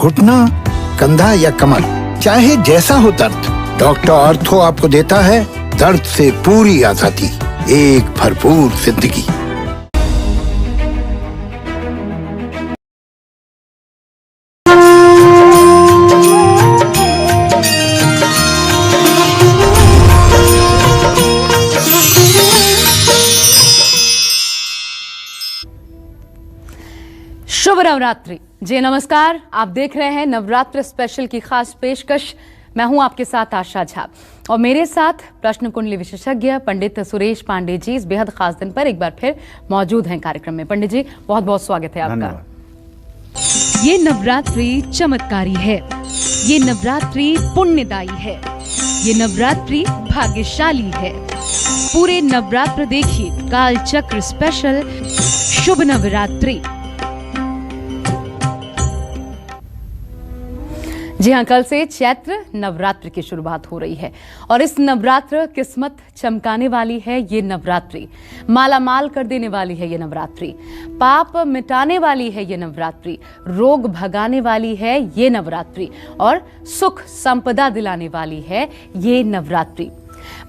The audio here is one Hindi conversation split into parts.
घुटना, कंधा या कमर, चाहे जैसा हो दर्द, डॉक्टर ऑर्थो आपको देता है दर्द से पूरी आजादी, एक भरपूर जिंदगी। शुभ नवरात्रि जी, नमस्कार। आप देख रहे हैं नवरात्र स्पेशल की खास पेशकश। मैं हूं आपके साथ आशा झा और मेरे साथ प्रश्न कुंडली विशेषज्ञ पंडित सुरेश पांडे जी इस बेहद खास दिन पर एक बार फिर मौजूद हैं कार्यक्रम में। पंडित जी, बहुत बहुत स्वागत है आपका। ये नवरात्रि चमत्कारी है, ये नवरात्रि पुण्यदायी है, ये नवरात्रि भाग्यशाली है। पूरे नवरात्र देखिए काल चक्र स्पेशल शुभ नवरात्रि। जी हाँ, कल से चैत्र नवरात्र की शुरुआत हो रही है और इस नवरात्र किस्मत चमकाने वाली है ये नवरात्रि, माला माल कर देने वाली है ये नवरात्रि, पाप मिटाने वाली है ये नवरात्रि, रोग भगाने वाली है ये नवरात्रि और सुख संपदा दिलाने वाली है ये नवरात्रि।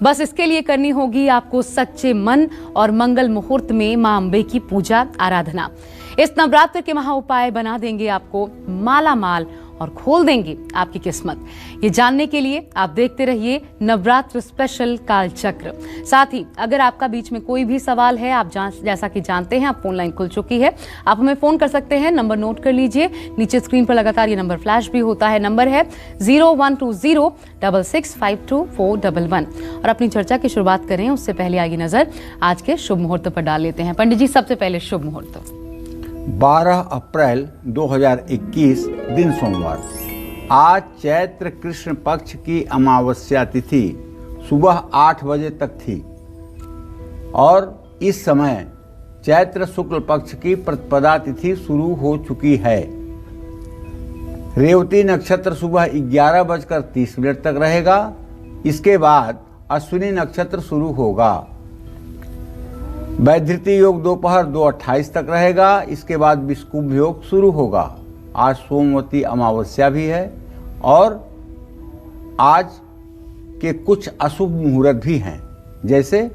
बस इसके लिए करनी होगी आपको सच्चे मन और मंगल मुहूर्त में मां अंबे की पूजा आराधना। इस नवरात्र के महा उपाय बना देंगे आपको माला माल और खोल देंगे आपकी किस्मत। ये जानने के लिए आप देखते रहिए नवरात्र स्पेशल काल चक्र। साथ ही अगर आपका बीच में कोई भी सवाल है, आप जैसा कि जानते हैं आप फोन लाइन खुल चुकी है, आप हमें फोन कर सकते हैं। नंबर नोट कर लीजिए, नीचे स्क्रीन पर लगातार ये नंबर फ्लैश भी होता है। नंबर है 0120665241 और अपनी चर्चा की शुरुआत करें उससे पहले आइए नजर आज के शुभ मुहूर्त पर डाल लेते हैं। पंडित जी, सबसे पहले शुभ मुहूर्त 12 अप्रैल 2021 दिन सोमवार। आज चैत्र कृष्ण पक्ष की अमावस्या तिथि सुबह 8 बजे तक थी और इस समय चैत्र शुक्ल पक्ष की प्रतिपदा तिथि शुरू हो चुकी है। रेवती नक्षत्र सुबह 11:30 तक रहेगा। इसके बाद अश्विनी नक्षत्र शुरू होगा। वैधृति योग दोपहर 2:28 तक रहेगा। इसके बाद विषुकुंभ योग शुरू होगा। आज सोमवती अमावस्या भी है और आज के कुछ अशुभ मुहूर्त भी हैं, जैसे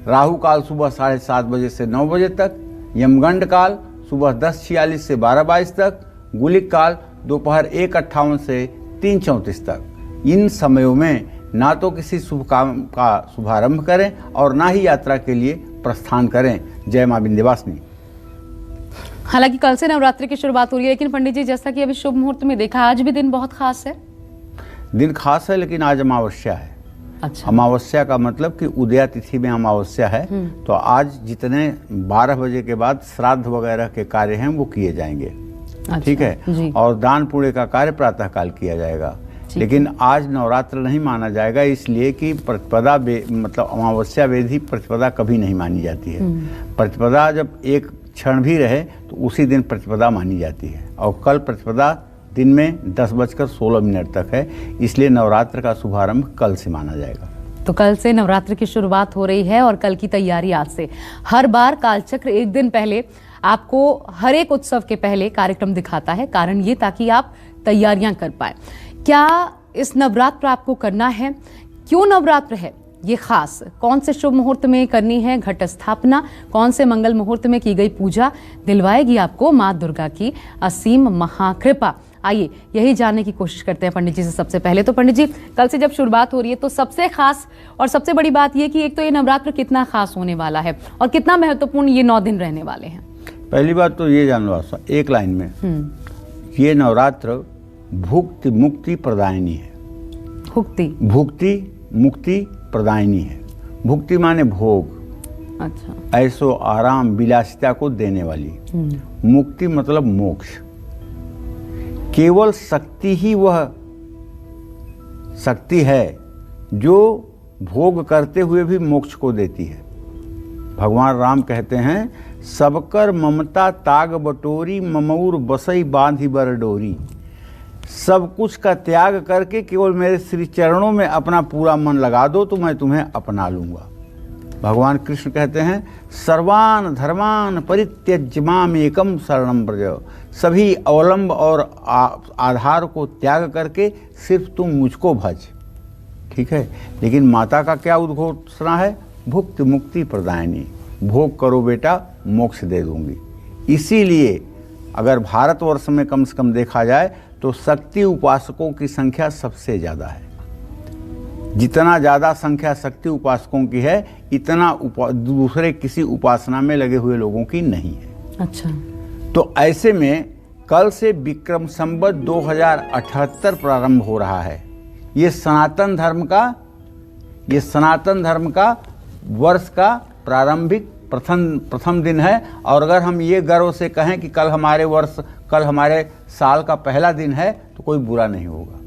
राहु काल सुबह 7:30 बजे से 9 बजे तक, यमगंड काल सुबह 10:46 से 12:22 तक, गुलिक काल दोपहर 1:58 से 3:34 तक। इन समयों में ना तो किसी शुभ काम का शुभारंभ करें और ना ही यात्रा के लिए प्रस्थान करें। जय मां विंध्यवासिनी। हालांकि कल से नवरात्रि की शुरुआत हो रही है, लेकिन पंडित जी जैसा कि अभी शुभ मुहूर्त में देखा, आज भी दिन बहुत खास है। दिन खास है, लेकिन आज अमावस्या है। अच्छा। अमावस्या का मतलब कि उदया तिथि में अमावस्या है, तो आज जितने 12 बजे के बाद श्राद्ध वगैरह के कार्य हैं वो किए जाएंगे। अच्छा, ठीक है जी। और दान पुण्य का कार्य प्रातः काल किया जाएगा। लेकिन आज नवरात्र नहीं माना जाएगा, इसलिए कि प्रतिपदा मतलब अमावस्या वेदी प्रतिपदा कभी नहीं मानी जाती है। प्रतिपदा जब एक क्षण भी रहे तो उसी दिन प्रतिपदा मानी जाती है और कल प्रतिपदा दिन में 10:16 तक है, इसलिए नवरात्र का शुभारंभ कल से माना जाएगा। तो कल से नवरात्र की शुरुआत हो रही है और कल की तैयारी आज से। हर बार कालचक्र एक दिन पहले आपको हर एक उत्सव के पहले कार्यक्रम दिखाता है, कारण ये ताकि आप तैयारियां कर पाए। क्या इस नवरात्र आपको करना है? क्यों नवरात्र है ये खास? कौन से शुभ मुहूर्त में करनी है घट स्थापना? कौन से मंगल मुहूर्त में की गई पूजा दिलवाएगी आपको मां दुर्गा की असीम महाकृपा? आइए यही जानने की कोशिश करते हैं पंडित जी से। सबसे पहले तो पंडित जी, कल से जब शुरुआत हो रही है तो सबसे खास और सबसे बड़ी बात यह कि एक तो ये नवरात्र कितना खास होने वाला है और कितना महत्वपूर्ण ये 9 दिन रहने वाले हैं। पहली बात तो ये जान लो एक लाइन में, ये नवरात्र भुक्ति मुक्ति प्रदायिनी है। भुक्ति मुक्ति प्रदायिनी है। भुक्ति माने भोग, अच्छा, ऐसो आराम विलासिता को देने वाली। मुक्ति मतलब मोक्ष। केवल शक्ति ही वह शक्ति है जो भोग करते हुए भी मोक्ष को देती है। भगवान राम कहते हैं, सबकर ममता ताग बटोरी, ममऊर बसई बांधी बर डोरी। सब कुछ का त्याग करके केवल मेरे श्री चरणों में अपना पूरा मन लगा दो तो मैं तुम्हें अपना लूंगा। भगवान कृष्ण कहते हैं सर्वान धर्मान परित्यज्य माम एकम शरणम व्रज, सभी अवलंब और आधार को त्याग करके सिर्फ तुम मुझको भज। ठीक है, लेकिन माता का क्या उद्घोषणा है? भुक्ति मुक्ति प्रदायिनी, भोग करो बेटा मोक्ष दे दूंगी। इसीलिए अगर भारतवर्ष में कम से कम देखा जाए तो शक्ति उपासकों की संख्या सबसे ज़्यादा है। जितना ज़्यादा संख्या शक्ति उपासकों की है, इतना दूसरे किसी उपासना में लगे हुए लोगों की नहीं है। अच्छा, तो ऐसे में कल से विक्रम संवत 2078 प्रारंभ हो रहा है। ये सनातन धर्म का वर्ष का प्रारंभिक प्रथम दिन है। और अगर हम ये गर्व से कहें कि कल हमारे साल का पहला दिन है तो कोई बुरा नहीं होगा,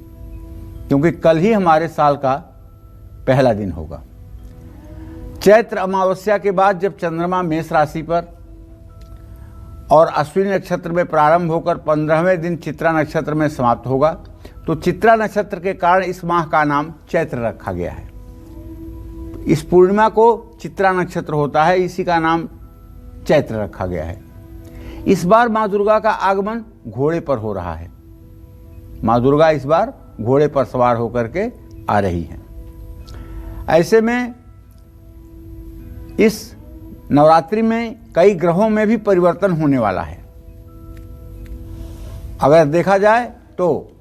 क्योंकि कल ही हमारे साल का पहला दिन होगा। चैत्र अमावस्या के बाद जब चंद्रमा मेष राशि पर और अश्विनी नक्षत्र में प्रारंभ होकर 15वें दिन चित्रा नक्षत्र में समाप्त होगा, तो चित्रा नक्षत्र के कारण इस माह का नाम चैत्र रखा गया है। इस पूर्णिमा को चित्रा नक्षत्र होता है, इसी का नाम चैत्र रखा गया है। इस बार माँ दुर्गा का आगमन घोड़े पर हो रहा है। माँ दुर्गा इस बार घोड़े पर सवार होकर के आ रही हैं। ऐसे में इस नवरात्रि में कई ग्रहों में भी परिवर्तन होने वाला है। अगर देखा जाए तो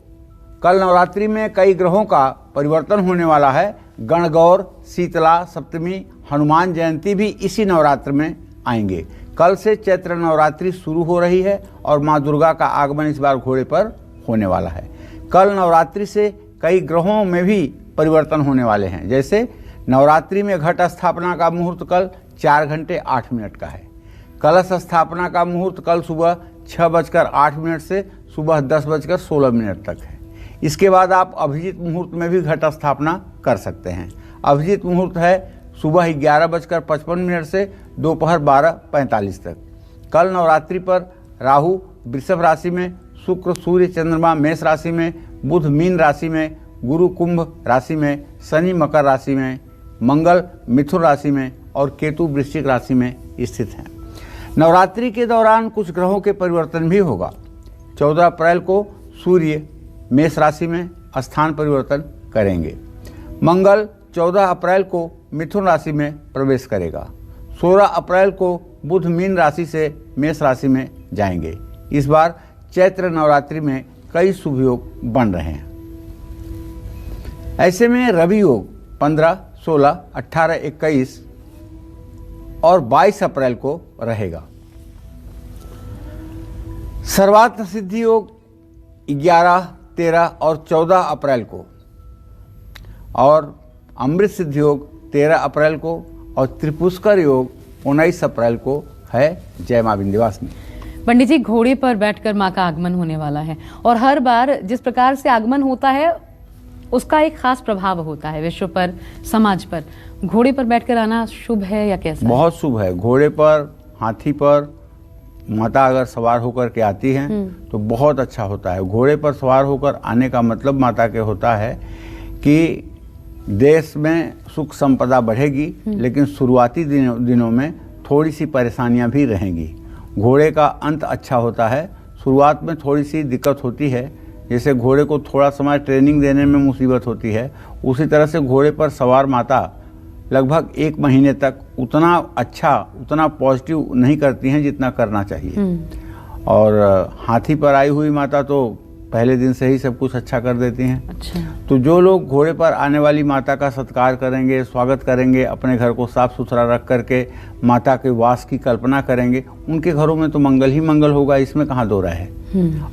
कल नवरात्रि में कई ग्रहों का परिवर्तन होने वाला है। गणगौर, शीतला सप्तमी, हनुमान जयंती भी इसी नवरात्र में आएंगे। कल से चैत्र नवरात्रि शुरू हो रही है और माँ दुर्गा का आगमन इस बार घोड़े पर होने वाला है। कल नवरात्रि से कई ग्रहों में भी परिवर्तन होने वाले हैं। जैसे नवरात्रि में घट स्थापना का मुहूर्त कल 4 घंटे 8 मिनट का है। कलश स्थापना का मुहूर्त कल सुबह 6:08 से सुबह 10:16 तक है। इसके बाद आप अभिजीत मुहूर्त में भी घट स्थापना कर सकते हैं। अभिजीत मुहूर्त है सुबह 11:55 से दोपहर 12:45 तक। कल नवरात्रि पर राहु वृषभ राशि में, शुक्र सूर्य चंद्रमा मेष राशि में, बुध मीन राशि में, गुरु कुंभ राशि में, शनि मकर राशि में, मंगल मिथुन राशि में और केतु वृश्चिक राशि में स्थित हैं। नवरात्रि के दौरान कुछ ग्रहों के परिवर्तन भी होगा। 14 अप्रैल को सूर्य मेष राशि में स्थान परिवर्तन करेंगे। मंगल 14 अप्रैल को मिथुन राशि में प्रवेश करेगा। 16 अप्रैल को बुध मीन राशि से मेष राशि में जाएंगे। इस बार चैत्र नवरात्रि में कई शुभ योग बन रहे हैं। ऐसे में रवि योग 15, 16, 18, 21 और 22 अप्रैल को रहेगा। सर्वार्थ सिद्धि योग 11, 13 और 14 अप्रैल को, और अमृत सिद्धि योग 13 अप्रैल को और त्रिपुष्कर योग 19 अप्रैल को है। जय मां विंध्यवासिनी। पंडित जी, घोड़े पर बैठकर मां का आगमन होने वाला है और हर बार जिस प्रकार से आगमन होता है उसका एक खास प्रभाव होता है विश्व पर, समाज पर। घोड़े पर बैठकर आना शुभ है या कैसा? बहुत शुभ है। घोड़े पर, हाथी पर माता अगर सवार होकर के आती हैं तो बहुत अच्छा होता है। घोड़े पर सवार होकर आने का मतलब माता के होता है कि देश में सुख संपदा बढ़ेगी, लेकिन शुरुआती दिनों में थोड़ी सी परेशानियां भी रहेंगी। घोड़े का अंत अच्छा होता है। शुरुआत में थोड़ी सी दिक्कत होती है, जैसे घोड़े को थोड़ा समय ट्रेनिंग देने में मुसीबत होती है, उसी तरह से घोड़े पर सवार माता लगभग 1 महीने तक उतना अच्छा, उतना पॉजिटिव नहीं करती हैं जितना करना चाहिए। और हाथी पर आई हुई माता तो पहले दिन से ही सब कुछ अच्छा कर देती हैं। अच्छा। तो जो लोग घोड़े पर आने वाली माता का सत्कार करेंगे, स्वागत करेंगे, अपने घर को साफ सुथरा रख करके माता के वास की कल्पना करेंगे, उनके घरों में तो मंगल ही मंगल होगा, इसमें कहाँ दो राय है।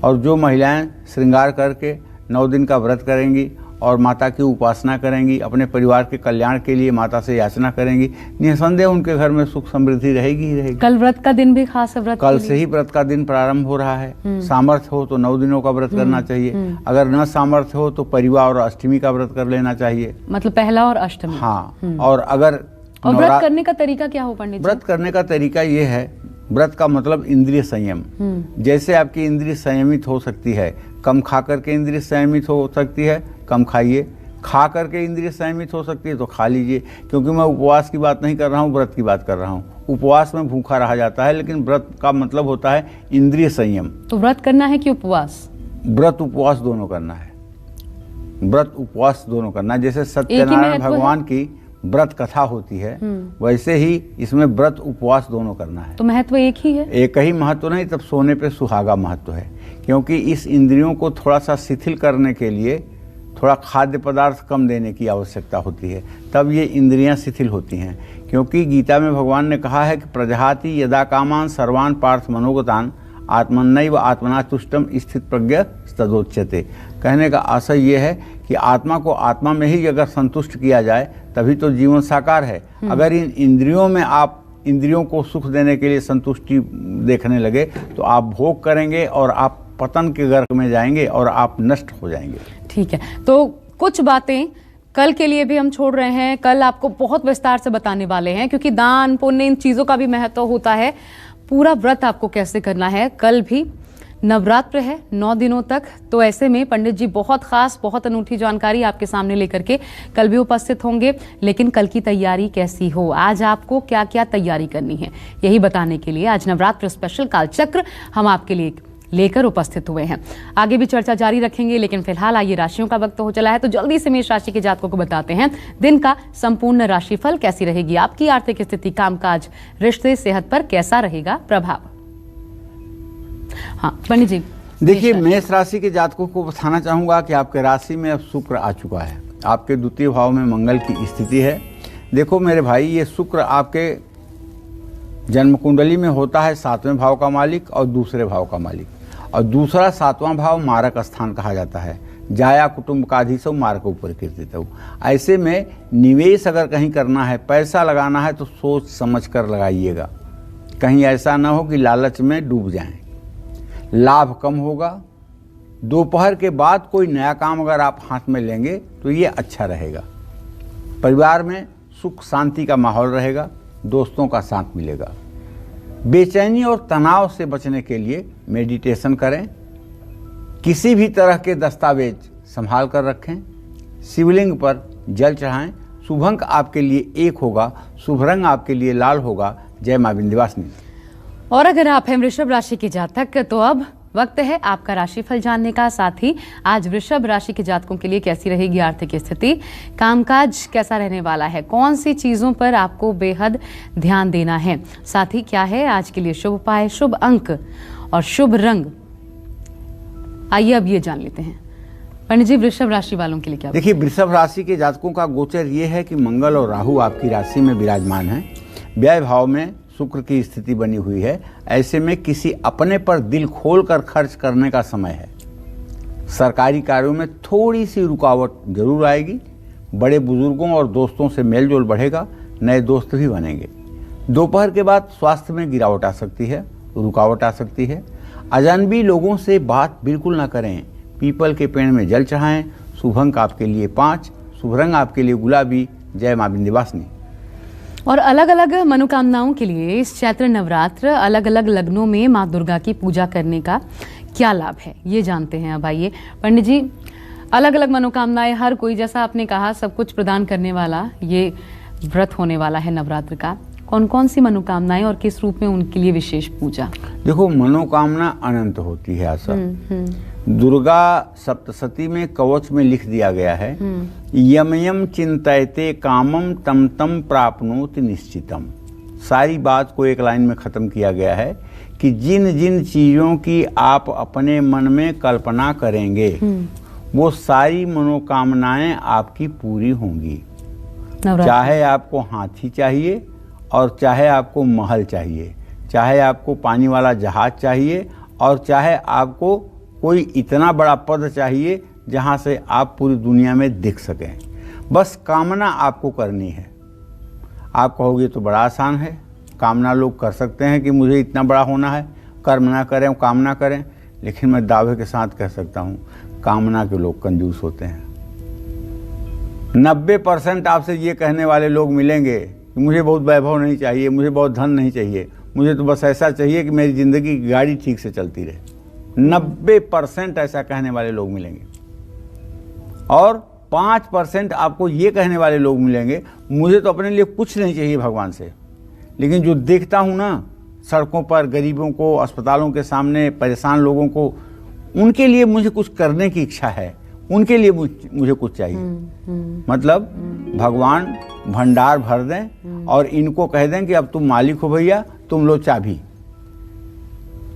और जो महिलाएं श्रृंगार करके 9 दिन का व्रत करेंगी और माता की उपासना करेंगी, अपने परिवार के कल्याण के लिए माता से याचना करेंगी, निसंदेह उनके घर में सुख समृद्धि रहेगी ही रहेगी। कल व्रत का दिन भी खास है। व्रत कल से ही व्रत का दिन प्रारंभ हो रहा है। सामर्थ्य हो तो 9 दिनों का व्रत करना चाहिए। अगर न सामर्थ्य हो तो परिवार और अष्टमी का व्रत कर लेना चाहिए। मतलब पहला और अष्टमी। हाँ। और अगर व्रत करने का तरीका क्या हो पंडित जी? व्रत करने का तरीका ये है, व्रत का मतलब इंद्रिय संयम। जैसे आपकी इंद्रिय संयमित हो सकती है, कम खा करके इंद्रिय संयमित हो सकती है, कम खाइए, खा करके इंद्रिय संयमित हो सकती है तो खा लीजिए, क्योंकि मैं उपवास की बात नहीं कर रहा हूँ, व्रत की बात कर रहा हूँ। उपवास में भूखा रहा जाता है, लेकिन व्रत का मतलब होता है इंद्रिय संयम। तो व्रत करना है कि उपवास? व्रत उपवास दोनों करना है, व्रत उपवास दोनों करना है। जैसे सत्यनारायण भगवान की व्रत कथा होती है, वैसे ही इसमें व्रत उपवास दोनों करना है। तो महत्व एक ही है? एक ही महत्व नहीं, तब सोने पे सुहागा महत्व है, क्योंकि इस इंद्रियों को थोड़ा सा शिथिल करने के लिए थोड़ा खाद्य पदार्थ कम देने की आवश्यकता होती है, तब ये इंद्रियां शिथिल होती हैं। क्योंकि गीता में भगवान ने कहा है कि प्रजहाति यदा कामान सर्वान पार्थ मनोगतान आत्मन्नैव आत्मना तुष्टम स्थित प्रज्ञ तदोच्यते। कहने का आशय ये है कि आत्मा को आत्मा में ही अगर संतुष्ट किया जाए तभी तो जीवन साकार है। अगर इन इंद्रियों में आप इंद्रियों को सुख देने के लिए संतुष्टि देखने लगे तो आप भोग करेंगे और आप पतन के गर्क में जाएंगे और आप नष्ट हो जाएंगे। ठीक है, तो कुछ बातें कल के लिए भी हम छोड़ रहे हैं, कल आपको बहुत विस्तार से बताने वाले हैं, क्योंकि दान पुण्य इन चीजों का भी महत्व होता है। पूरा व्रत आपको कैसे करना है, कल भी नवरात्र है 9 दिनों तक, तो ऐसे में पंडित जी बहुत खास बहुत अनूठी जानकारी आपके सामने लेकर के कल भी उपस्थित होंगे। लेकिन कल की तैयारी कैसी हो, आज आपको क्या क्या तैयारी करनी है, यही बताने के लिए आज नवरात्र स्पेशल कालचक्र हम आपके लिए लेकर उपस्थित हुए हैं। आगे भी चर्चा जारी रखेंगे, लेकिन फिलहाल आइए राशियों का वक्त हो चला है, तो जल्दी से मेष राशि के जातकों को बताते हैं दिन का संपूर्ण राशिफल। कैसी रहेगी आपकी आर्थिक स्थिति, कामकाज, रिश्ते, सेहत पर कैसा रहेगा प्रभाव? हाँ पंडित जी, देखिए मेष राशि के जातकों को बताना चाहूंगा कि आपके राशि में अब शुक्र आ चुका है, आपके द्वितीय भाव में मंगल की स्थिति है। देखो मेरे भाई, ये शुक्र आपके जन्म कुंडली में होता है 7वें भाव का मालिक और दूसरे भाव का मालिक, और दूसरा 7वां भाव मारक स्थान कहा जाता है। जाया कुटुंब का अधिसौ मारक ऊपर कीर्तितौ। ऐसे में निवेश अगर कहीं करना है, पैसा लगाना है, तो सोच समझ कर लगाइएगा, कहीं ऐसा ना हो कि लालच में डूब जाएं। लाभ कम होगा। दोपहर के बाद कोई नया काम अगर आप हाथ में लेंगे तो ये अच्छा रहेगा। परिवार में सुख शांति का माहौल रहेगा, दोस्तों का साथ मिलेगा। बेचैनी और तनाव से बचने के लिए मेडिटेशन करें। किसी भी तरह के दस्तावेज संभाल कर रखें। शिवलिंग पर जल चढ़ाएं। शुभ अंक आपके लिए 1 होगा, शुभ रंग आपके लिए लाल होगा। जय मां विंध्यवासिनी। और अगर आप हैं वृषभ राशि के जातक, तो अब वक्त है आपका राशिफल जानने का। साथ ही आज वृषभ राशि के जातकों के लिए कैसी रहेगी आर्थिक स्थिति, कामकाज कैसा रहने वाला है, कौन सी चीजों पर आपको बेहद ध्यान देना है, साथ ही क्या है आज के लिए शुभ उपाय, शुभ अंक और शुभ रंग, आइए अब ये जान लेते हैं। पंडित जी, वृषभ राशि वालों के लिए क्या? देखिए वृषभ राशि के जातकों का गोचर ये है कि मंगल और राहु आपकी राशि में विराजमान है। व्यय भाव में शुक्र की स्थिति बनी हुई है। ऐसे में किसी अपने पर दिल खोलकर खर्च करने का समय है। सरकारी कार्यों में थोड़ी सी रुकावट जरूर आएगी। बड़े बुजुर्गों और दोस्तों से मेलजोल बढ़ेगा, नए दोस्त भी बनेंगे। दोपहर के बाद स्वास्थ्य में गिरावट आ सकती है, रुकावट आ सकती है। अजनबी लोगों से बात बिल्कुल ना करें। पीपल के पेड़ में जल चढ़ाएं। शुभ अंक आपके लिए 5, शुभ रंग आपके लिए गुलाबी। जय मां विंध्यवासिनी। और अलग अलग मनोकामनाओं के लिए इस चैत्र नवरात्र अलग अलग लग्नों में माँ दुर्गा की पूजा करने का क्या लाभ है, ये जानते हैं। अब आइए पंडित जी, अलग अलग मनोकामनाएं, हर कोई जैसा आपने कहा सब कुछ प्रदान करने वाला ये व्रत होने वाला है नवरात्र का। कौन कौन सी मनोकामनाएं और किस रूप में उनके लिए विशेष पूजा? देखो मनोकामना अनंत होती है। आशा दुर्गा सप्तशती में कवच में लिख दिया गया है, यम यम चिंतयते कामम तम तम प्राप्नोति निश्चितम। सारी बात को एक लाइन में खत्म किया गया है कि जिन जिन चीजों की आप अपने मन में कल्पना करेंगे वो सारी मनोकामनाएं आपकी पूरी होंगी। चाहे आपको हाथी चाहिए और चाहे आपको महल चाहिए, चाहे आपको पानी वाला जहाज चाहिए और चाहे आपको कोई इतना बड़ा पद चाहिए जहां से आप पूरी दुनिया में दिख सकें। बस कामना आपको करनी है। आप कहोगे तो बड़ा आसान है, कामना लोग कर सकते हैं कि मुझे इतना बड़ा होना है, कर्म ना करें कामना करें। लेकिन मैं दावे के साथ कह सकता हूं, कामना के लोग कंजूस होते हैं। 90% आपसे ये कहने वाले लोग मिलेंगे कि मुझे बहुत वैभव नहीं चाहिए, मुझे बहुत धन नहीं चाहिए, मुझे तो बस ऐसा चाहिए कि मेरी ज़िंदगी की गाड़ी ठीक से चलती रहे। 90% ऐसा कहने वाले लोग मिलेंगे। और 5% आपको ये कहने वाले लोग मिलेंगे, मुझे तो अपने लिए कुछ नहीं चाहिए भगवान से, लेकिन जो देखता हूँ ना सड़कों पर गरीबों को, अस्पतालों के सामने परेशान लोगों को, उनके लिए मुझे कुछ करने की इच्छा है, उनके लिए मुझे कुछ चाहिए। मतलब भगवान भंडार भर दें और इनको कह दें कि अब तुम मालिक हो भैया, तुम लो चाबी।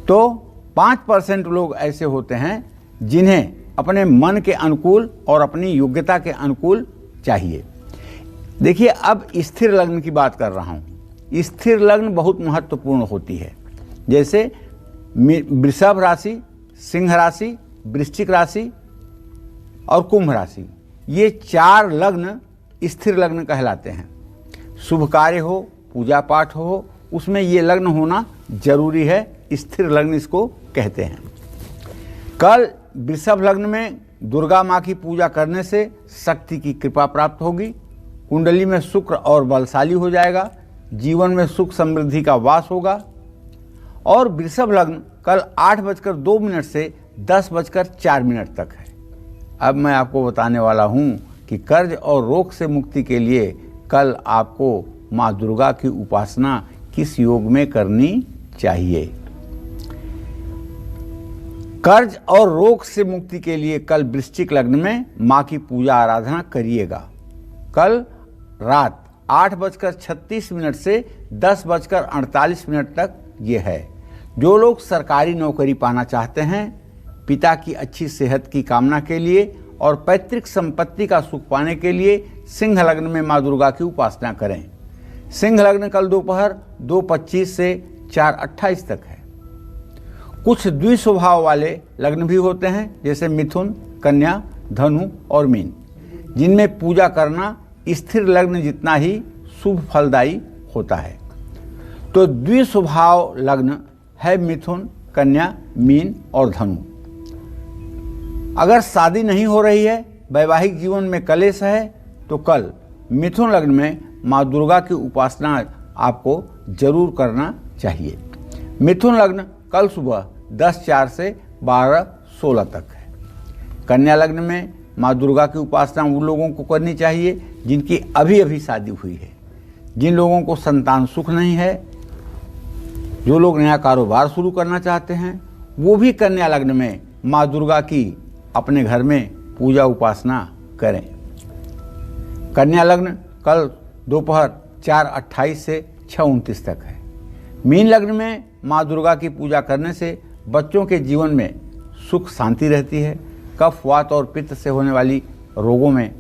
तो 5% लोग ऐसे होते हैं जिन्हें अपने मन के अनुकूल और अपनी योग्यता के अनुकूल चाहिए। देखिए, अब स्थिर लग्न की बात कर रहा हूं। स्थिर लग्न बहुत महत्वपूर्ण होती है। जैसे वृषभ राशि, सिंह राशि, वृश्चिक राशि और कुंभ राशि, ये 4 लग्न स्थिर लग्न कहलाते हैं। शुभ कार्य हो, पूजा पाठ हो, उसमें ये लग्न होना जरूरी है, स्थिर लग्न इसको कहते हैं। कल वृषभ लग्न में दुर्गा माँ की पूजा करने से शक्ति की कृपा प्राप्त होगी, कुंडली में शुक्र और बलशाली हो जाएगा, जीवन में सुख समृद्धि का वास होगा। और वृषभ लग्न कल 8:02 से 10:04 तक है। अब मैं आपको बताने वाला हूं कि कर्ज और रोग से मुक्ति के लिए कल आपको माँ दुर्गा की उपासना किस योग में करनी चाहिए। कर्ज और रोग से मुक्ति के लिए कल वृश्चिक लग्न में माँ की पूजा आराधना करिएगा। कल रात 8:36 से 10:48 तक ये है। जो लोग सरकारी नौकरी पाना चाहते हैं, पिता की अच्छी सेहत की कामना के लिए और पैतृक संपत्ति का सुख पाने के लिए सिंह लग्न में माँ दुर्गा की उपासना करें। सिंह लग्न कल दोपहर 2:25 से 4:28 तक है। कुछ द्विस्वभाव वाले लग्न भी होते हैं, जैसे मिथुन, कन्या, धनु और मीन, जिनमें पूजा करना स्थिर लग्न जितना ही शुभ फलदायी होता है। तो द्विस्वभाव लग्न है मिथुन, कन्या, मीन और धनु। अगर शादी नहीं हो रही है, वैवाहिक जीवन में कलेश है, तो कल मिथुन लग्न में माँ दुर्गा की उपासना आपको जरूर करना चाहिए। मिथुन लग्न कल सुबह 10:04 से 12:16 तक है। कन्या लग्न में माँ दुर्गा की उपासना उन लोगों को करनी चाहिए जिनकी अभी अभी शादी हुई है, जिन लोगों को संतान सुख नहीं है, जो लोग नया कारोबार शुरू करना चाहते हैं, वो भी कन्या लग्न में माँ दुर्गा की अपने घर में पूजा उपासना करें। कन्या लग्न कल दोपहर 4:28 से 6:29 तक है। मीन लग्न में माँ दुर्गा की पूजा करने से बच्चों के जीवन में सुख शांति रहती है, कफ, वात और पित्त से होने वाली रोगों में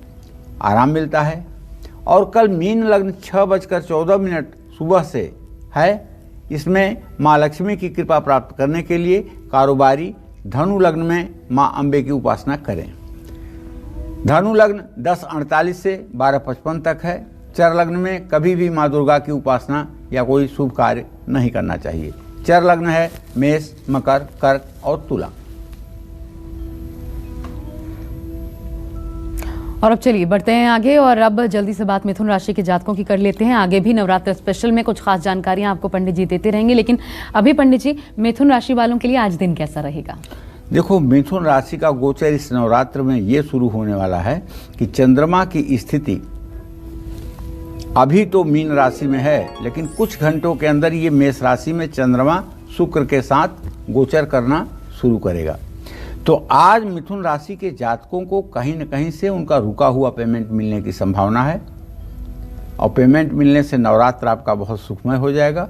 आराम मिलता है। और कल मीन लग्न 6:14 सुबह से है। इसमें माँ लक्ष्मी की कृपा प्राप्त करने के लिए कारोबारी धनु लग्न में माँ अम्बे की उपासना करें। धनु लग्न 10:48 से 12:55 तक है। चर लग्न में कभी भी माँ दुर्गा की उपासना या कोई शुभ कार्य नहीं करना चाहिए। चर लग्न है मेष, मकर, कर्क और तुला। और अब चलिए बढ़ते हैं आगे, और अब जल्दी से बात मिथुन राशि के जातकों की कर लेते हैं। आगे भी नवरात्र स्पेशल में कुछ खास जानकारियां आपको पंडित जी देते रहेंगे, लेकिन अभी पंडित जी मिथुन राशि वालों के लिए आज दिन कैसा रहेगा? देखो, मिथुन राशि का गोचर इस नवरात्र में ये शुरू होने वाला है कि चंद्रमा की स्थिति अभी तो मीन राशि में है, लेकिन कुछ घंटों के अंदर ये मेष राशि में चंद्रमा शुक्र के साथ गोचर करना शुरू करेगा। तो आज मिथुन राशि के जातकों को कहीं न कहीं से उनका रुका हुआ पेमेंट मिलने की संभावना है, और पेमेंट मिलने से नवरात्र आपका बहुत सुखमय हो जाएगा।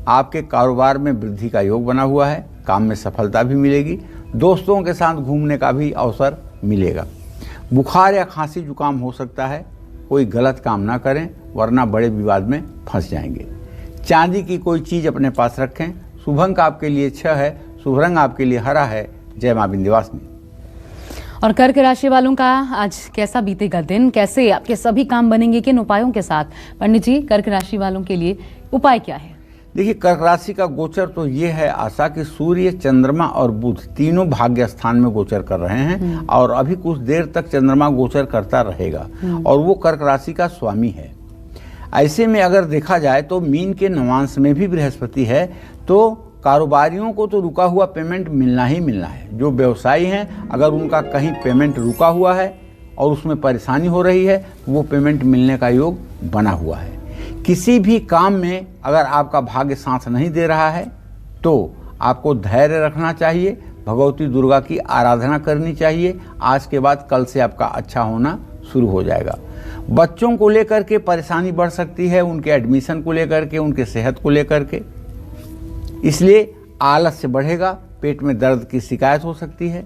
आपके कारोबार में वृद्धि का योग बना हुआ है, काम में सफलता भी मिलेगी, दोस्तों के साथ घूमने का भी अवसर मिलेगा। बुखार या खांसी जुकाम हो सकता है, कोई गलत काम ना करें वरना बड़े विवाद में फंस जाएंगे। चांदी की कोई चीज़ अपने पास रखें। शुभ अंक आपके लिए 6 है, शुभ रंग आपके लिए हरा है। जय मां विंध्यवासिनी। और कर्क राशि वालों का आज कैसा बीतेगा दिन, कैसे आपके सभी काम बनेंगे, किन उपायों के साथ? पंडित जी, कर्क राशि वालों के लिए उपाय क्या है? देखिए, कर्क राशि का गोचर तो ये है आशा कि सूर्य, चंद्रमा और बुध तीनों भाग्य स्थान में गोचर कर रहे हैं, और अभी कुछ देर तक चंद्रमा गोचर करता रहेगा, और वो कर्क राशि का स्वामी है। ऐसे में अगर देखा जाए तो मीन के नवांश में भी बृहस्पति है, तो कारोबारियों को तो रुका हुआ पेमेंट मिलना ही मिलना है। जो व्यवसायी हैं, अगर उनका कहीं पेमेंट रुका हुआ है और उसमें परेशानी हो रही है, वो पेमेंट मिलने का योग बना हुआ है। किसी भी काम में अगर आपका भाग्य साथ नहीं दे रहा है तो आपको धैर्य रखना चाहिए, भगवती दुर्गा की आराधना करनी चाहिए। आज के बाद कल से आपका अच्छा होना शुरू हो जाएगा। बच्चों को लेकर के परेशानी बढ़ सकती है, उनके एडमिशन को लेकर के, उनके सेहत को लेकर के, इसलिए आलस्य बढ़ेगा, पेट में दर्द की शिकायत हो सकती है।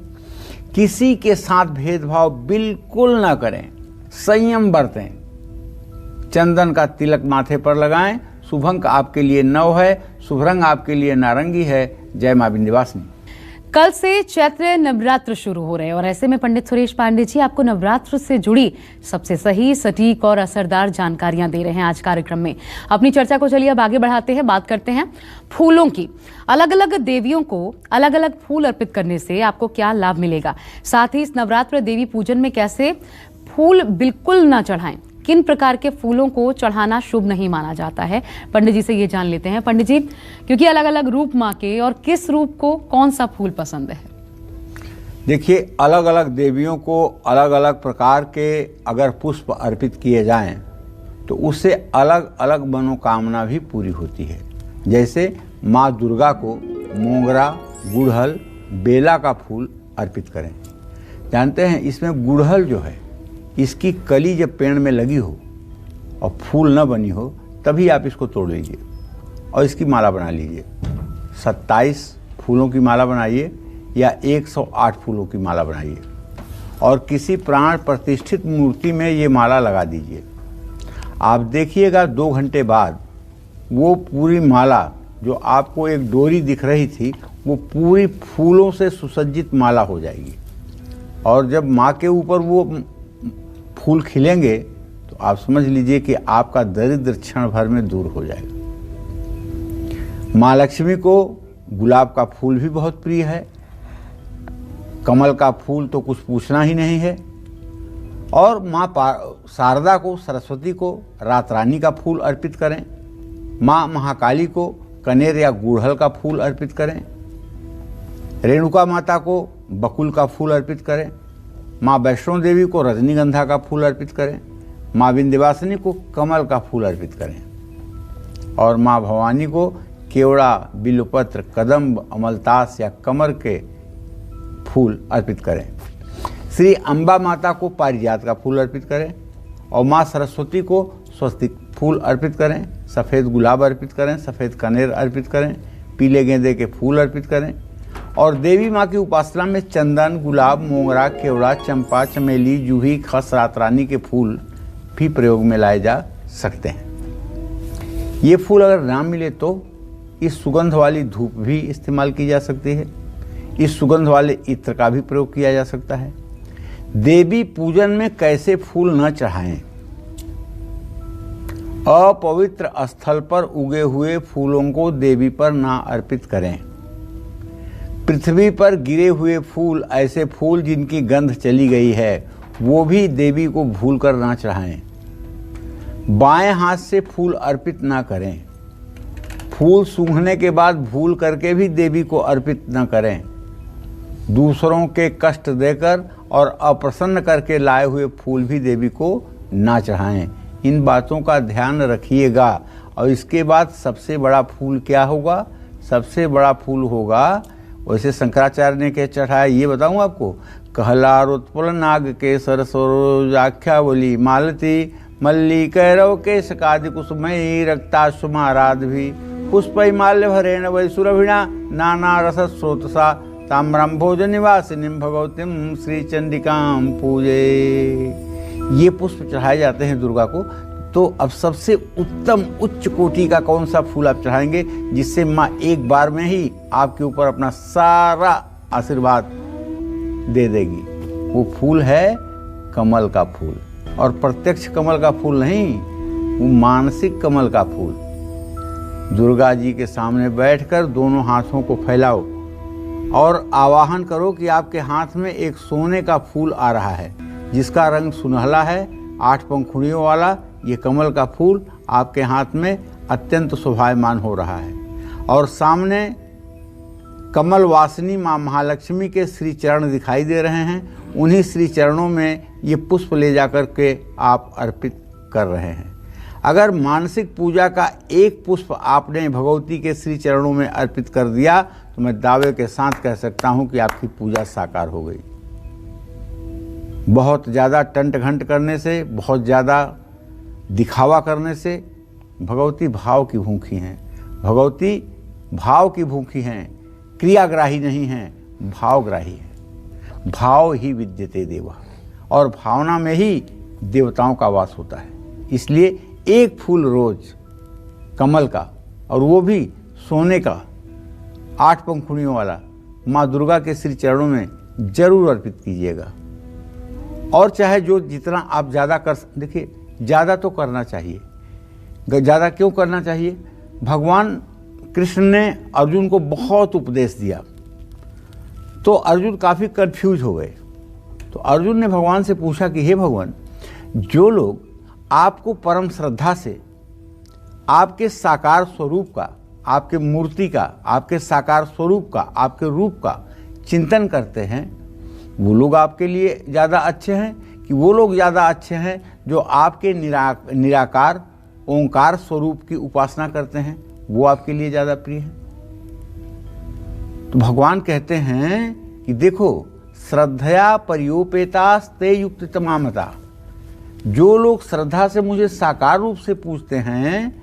किसी के साथ भेदभाव बिल्कुल ना करें, संयम बरतें। चंदन का तिलक माथे पर लगाएं। शुभ अंक आपके लिए 9 है, शुभ रंग आपके लिए नारंगी है। जय मां विंध्यवासिनी। कल से चैत्र नवरात्र शुरू हो रहे हैं और ऐसे में पंडित सुरेश पांडे जी आपको नवरात्र से जुड़ी सबसे सही, सटीक और असरदार जानकारियां दे रहे हैं आज कार्यक्रम में। अपनी चर्चा को चलिए अब आगे बढ़ाते हैं, बात करते हैं फूलों की। अलग अलग देवियों को अलग अलग फूल अर्पित करने से आपको क्या लाभ मिलेगा, साथ ही इस नवरात्र देवी पूजन में कैसे फूल बिल्कुल ना चढ़ाएं, किन प्रकार के फूलों को चढ़ाना शुभ नहीं माना जाता है, पंडित जी से ये जान लेते हैं। पंडित जी, क्योंकि अलग अलग रूप माँ के, और किस रूप को कौन सा फूल पसंद है? देखिए, अलग अलग देवियों को अलग अलग प्रकार के अगर पुष्प अर्पित किए जाएं तो उससे अलग अलग मनोकामना भी पूरी होती है। जैसे माँ दुर्गा को मोगरा, गुड़हल, बेला का फूल अर्पित करें। जानते हैं, इसमें गुड़हल जो है, इसकी कली जब पेड़ में लगी हो और फूल न बनी हो तभी आप इसको तोड़ लीजिए और इसकी माला बना लीजिए। 27 फूलों की माला बनाइए या 108 फूलों की माला बनाइए और किसी प्राण प्रतिष्ठित मूर्ति में ये माला लगा दीजिए। आप देखिएगा 2 घंटे बाद वो पूरी माला, जो आपको एक डोरी दिख रही थी, वो पूरी फूलों से सुसज्जित माला हो जाएगी। और जब माँ के ऊपर वो फूल खिलेंगे तो आप समझ लीजिए कि आपका दरिद्र क्षण भर में दूर हो जाएगा। माँ लक्ष्मी को गुलाब का फूल भी बहुत प्रिय है, कमल का फूल तो कुछ पूछना ही नहीं है, और माँ शारदा को, सरस्वती को रात रानी का फूल अर्पित करें। माँ महाकाली को कनेर या गुड़हल का फूल अर्पित करें। रेणुका माता को बकुल का फूल अर्पित करें। माँ वैष्णो देवी को रजनीगंधा का फूल अर्पित करें। माँ विंध्यवासिनी को कमल का फूल अर्पित करें और माँ भवानी को केवड़ा, बिल्वपत्र, कदम्ब, अमलतास या कमर के फूल अर्पित करें। श्री अम्बा माता को पारिजात का फूल अर्पित करें और माँ सरस्वती को स्वस्तिक फूल अर्पित करें। सफ़ेद गुलाब अर्पित करें, सफ़ेद कनेर अर्पित करें, पीले गेंदे के फूल अर्पित करें। और देवी माँ की उपासना में चंदन, गुलाब, मोगरा, केवड़ा, चंपा, चमेली, जूही, खस, रात रानी के फूल भी प्रयोग में लाए जा सकते हैं। ये फूल अगर ना मिले तो इस सुगंध वाली धूप भी इस्तेमाल की जा सकती है। इस सुगंध वाले इत्र का भी प्रयोग किया जा सकता है। देवी पूजन में कैसे फूल न चढ़ाएं? अपवित्र स्थल पर उगे हुए फूलों को देवी पर ना अर्पित करें। पृथ्वी पर गिरे हुए फूल, ऐसे फूल जिनकी गंध चली गई है, वो भी देवी को भूलकर ना चढ़ाएं। बाएं हाथ से फूल अर्पित ना करें। फूल सूंघने के बाद भूल करके भी देवी को अर्पित न करें। दूसरों के कष्ट देकर और अप्रसन्न करके लाए हुए फूल भी देवी को ना चढ़ाएं। इन बातों का ध्यान रखिएगा। और इसके बाद सबसे बड़ा फूल क्या होगा? सबसे बड़ा फूल होगा, वैसे शंकराचार्य ने क्या चढ़ाया ये बताऊं आपको। कहलारोत्पल नाग के सरोजाख्यावली मालती मल्ली कैरव के सकादि कुसुमयी रक्ताशुमाराध भी पुष्पै माल्य भरेण वै सुरभिणा नाना रस स्रोतसा ताम्रम भोजन निवासिनीं भगवतीं श्री चंडिकां पूजे। ये पुष्प चढ़ाए जाते हैं दुर्गा को। तो अब सबसे उत्तम उच्च कोटि का कौन सा फूल आप चढ़ाएंगे जिससे माँ एक बार में ही आपके ऊपर अपना सारा आशीर्वाद दे देगी? वो फूल है कमल का फूल। और प्रत्यक्ष कमल का फूल नहीं, वो मानसिक कमल का फूल। दुर्गा जी के सामने बैठकर दोनों हाथों को फैलाओ और आवाहन करो कि आपके हाथ में एक सोने का फूल आ रहा है जिसका रंग सुनहला है, 8 पंखुड़ियों वाला। ये कमल का फूल आपके हाथ में अत्यंत शोभायमान हो रहा है और सामने कमल वासिनी माँ महालक्ष्मी के श्री चरण दिखाई दे रहे हैं उन्हीं श्री चरणों में ये पुष्प ले जाकर के आप अर्पित कर रहे हैं। अगर मानसिक पूजा का एक पुष्प आपने भगवती के श्री चरणों में अर्पित कर दिया तो मैं दावे के साथ कह सकता हूं कि आपकी पूजा साकार हो गई। बहुत ज़्यादा टंट घंट करने से, बहुत ज़्यादा दिखावा करने से, भगवती भाव की भूखी हैं। भगवती भाव की भूखी हैं, क्रियाग्राही नहीं हैं, भावग्राही है। भाव ही विद्यते देवा, और भावना में ही देवताओं का वास होता है। इसलिए एक फूल रोज कमल का, और वो भी सोने का 8 पंखुड़ियों वाला, माँ दुर्गा के श्री चरणों में जरूर अर्पित कीजिएगा। और चाहे जो जितना आप ज़्यादा कर, देखिए ज़्यादा तो करना चाहिए। ज़्यादा क्यों करना चाहिए? भगवान कृष्ण ने अर्जुन को बहुत उपदेश दिया, तो अर्जुन काफ़ी कंफ्यूज हो गए। तो अर्जुन ने भगवान से पूछा कि हे भगवान, जो लोग आपको परम श्रद्धा से आपके साकार स्वरूप का, आपके मूर्ति का, आपके साकार स्वरूप का, आपके रूप का चिंतन करते हैं, वो लोग आपके लिए ज़्यादा अच्छे हैं कि वो लोग ज़्यादा अच्छे हैं जो आपके निराकार ओंकार स्वरूप की उपासना करते हैं, वो आपके लिए ज़्यादा प्रिय है? तो भगवान कहते हैं कि देखो, श्रद्धया पर्योपेतास्ते युक्त तमामता, जो लोग श्रद्धा से मुझे साकार रूप से पूजते हैं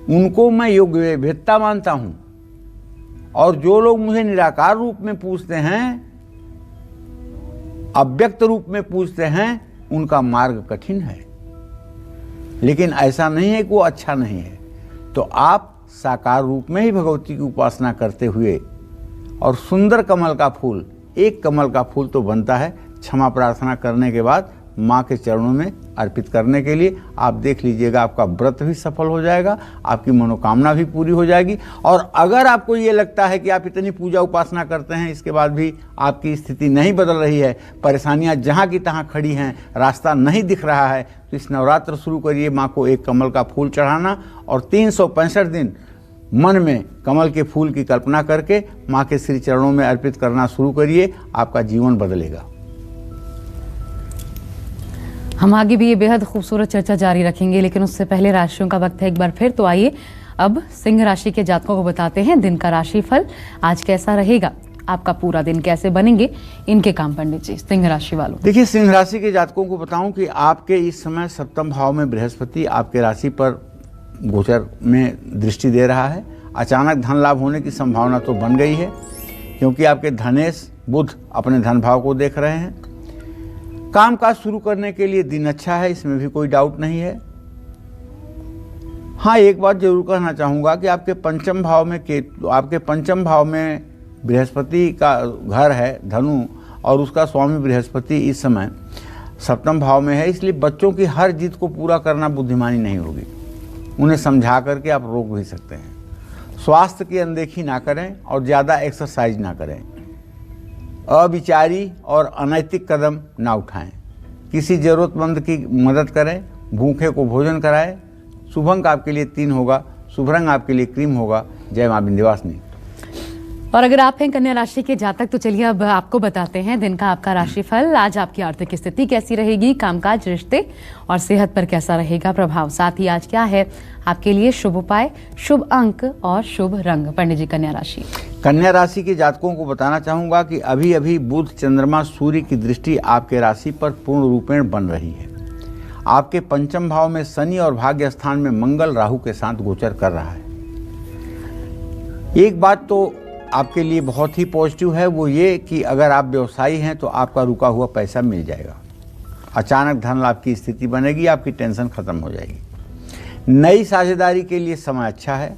उनको मैं योग्य भेदता मानता हूं, और जो लोग मुझे निराकार रूप में पूजते हैं, अव्यक्त रूप में पूजते हैं, उनका मार्ग कठिन है। लेकिन ऐसा नहीं है कि वो अच्छा नहीं है। तो आप साकार रूप में ही भगवती की उपासना करते हुए, और सुंदर कमल का फूल, एक कमल का फूल तो बनता है क्षमा प्रार्थना करने के बाद माँ के चरणों में अर्पित करने के लिए। आप देख लीजिएगा, आपका व्रत भी सफल हो जाएगा, आपकी मनोकामना भी पूरी हो जाएगी। और अगर आपको ये लगता है कि आप इतनी पूजा उपासना करते हैं, इसके बाद भी आपकी स्थिति नहीं बदल रही है, परेशानियां जहां की तहां खड़ी हैं, रास्ता नहीं दिख रहा है, तो इस नवरात्र शुरू करिए माँ को एक कमल का फूल चढ़ाना, और 365 दिन मन में कमल के फूल की कल्पना करके माँ के श्री चरणों में अर्पित करना शुरू करिए। आपका जीवन बदलेगा। हम आगे भी ये बेहद खूबसूरत चर्चा जारी रखेंगे, लेकिन उससे पहले राशियों का वक्त है एक बार फिर। तो आइए अब सिंह राशि के जातकों को बताते हैं दिन का राशिफल आज कैसा रहेगा, आपका पूरा दिन कैसे बनेंगे इनके काम। पंडित जी, सिंह राशि वालों, देखिए, सिंह राशि के जातकों को बताऊं कि आपके इस समय सप्तम भाव में बृहस्पति आपके राशि पर गोचर में दृष्टि दे रहा है। अचानक धन लाभ होने की संभावना तो बन गई है, क्योंकि आपके धनेश बुध अपने धन भाव को देख रहे हैं। कामकाज शुरू करने के लिए दिन अच्छा है, इसमें भी कोई डाउट नहीं है। हाँ, एक बात जरूर कहना चाहूँगा कि आपके पंचम भाव में बृहस्पति का घर है धनु, और उसका स्वामी बृहस्पति इस समय सप्तम भाव में है। इसलिए बच्चों की हर जिद को पूरा करना बुद्धिमानी नहीं होगी, उन्हें समझा करके आप रोक भी सकते हैं। स्वास्थ्य की अनदेखी ना करें और ज़्यादा एक्सरसाइज ना करें। अविचारी और अनैतिक कदम ना उठाएं। किसी ज़रूरतमंद की मदद करें, भूखे को भोजन कराएं। शुभ अंक आपके लिए 3 होगा, शुभ रंग आपके लिए क्रीम होगा। जय मां विंध्यवासिनी। और अगर आप हैं कन्या राशि के जातक तो चलिए अब आपको बताते हैं दिन का आपका राशिफल। आज आपकी आर्थिक स्थिति कैसी रहेगी, कामकाज, रिश्ते और सेहत पर कैसा रहेगा प्रभाव। साथ ही आज क्या है आपके लिए शुभ उपाय, शुभ अंक और शुभ रंग। पंडित जी, कन्या राशि के जातकों को बताना चाहूंगा कि अभी अभी बुध, चंद्रमा, सूर्य की दृष्टि आपके राशि पर पूर्ण रूपेण बन रही है। आपके पंचम भाव में शनि और भाग्य स्थान में मंगल राहु के साथ गोचर कर रहा है। एक बात तो आपके लिए बहुत ही पॉजिटिव है, वो ये कि अगर आप व्यवसायी हैं तो आपका रुका हुआ पैसा मिल जाएगा। अचानक धन लाभ की स्थिति बनेगी, आपकी टेंशन खत्म हो जाएगी। नई साझेदारी के लिए समय अच्छा है,